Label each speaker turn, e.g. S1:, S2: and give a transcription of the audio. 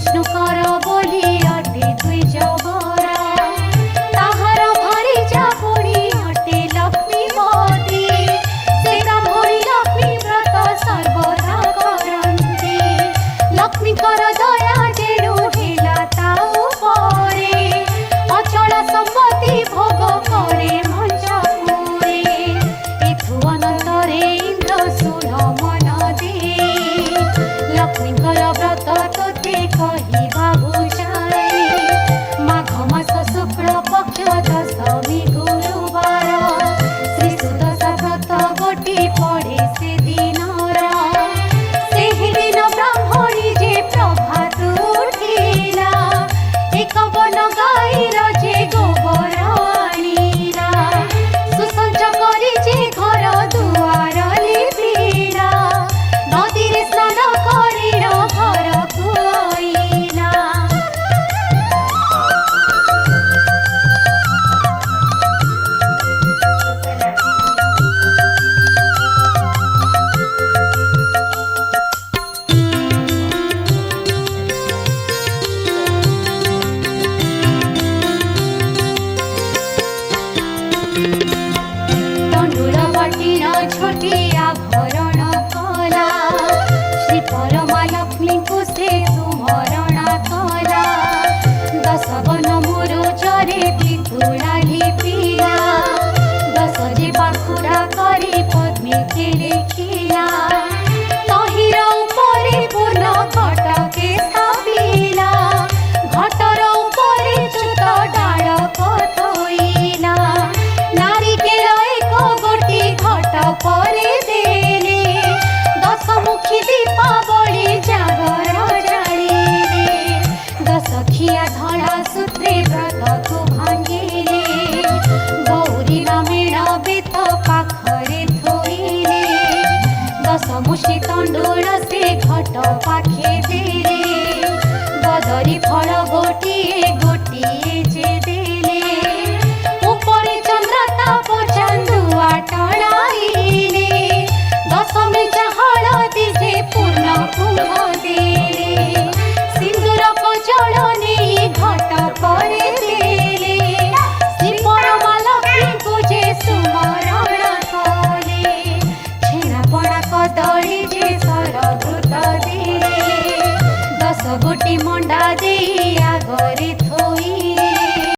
S1: विष्णुकर बोली अटे द्विज वर ताहार भारी जापुणी अटे लक्ष्मी पति से ब्राह्मणी लक्ष्मी व्रत सर्वदा करन्ति लक्ष्मीकर दया जेणु हेला ता उपरे अचल सम्पत्ति भोग करे मंचपुरे एथु अनंतरे इंद्र सुन मन दे लक्ष्मीकर व्रत तोते कहिबा बुझाए माघ मास शुक्ल पक्ष दशमी गुरुवार श्री सुदशा व्रत गोटी पड़े से दिनर सेहि दिन ब्राह्मणी जे प्रभात उठिला एक बन गाईर जे गोबर आनिला सुसंच करी जे घर दुआर लिपिला नदी रे स्नान करी घर को आइला तंडुल बटिन छोटिया भरण कला श्री परमा लक्ष्मी को से सुमरण कला दश बन मुरुचरे पितुला लिपिला दश जे बाखुरा करी पद्मी के लेखिला तहिर उपरे पूर्ण घटके स्थापिला घटर उपरे चुत डाळ कथोइला नारिकेल एक गोटी घट परे देले दशमुखी दीपावली जागर जालिले दशखिया धड़ा सूत्रे व्रत को भांगिले गौरी मेण बेत पाखरे थोइले दशमुषी तंडुल से घट पाखे देले बदरी फल गोटिए गोटिए जे देले उपरे चंद्रताप चांदुआ टळाइले दशमी हळदी जे पूर्ण कुंभ देले सिंदूरक जल नेई घट परे देले श्री परमा लक्ष्मी को जे सुमरण कले छेनापड़ा कदली जे सरघृत देले दश गोटी मंडा दे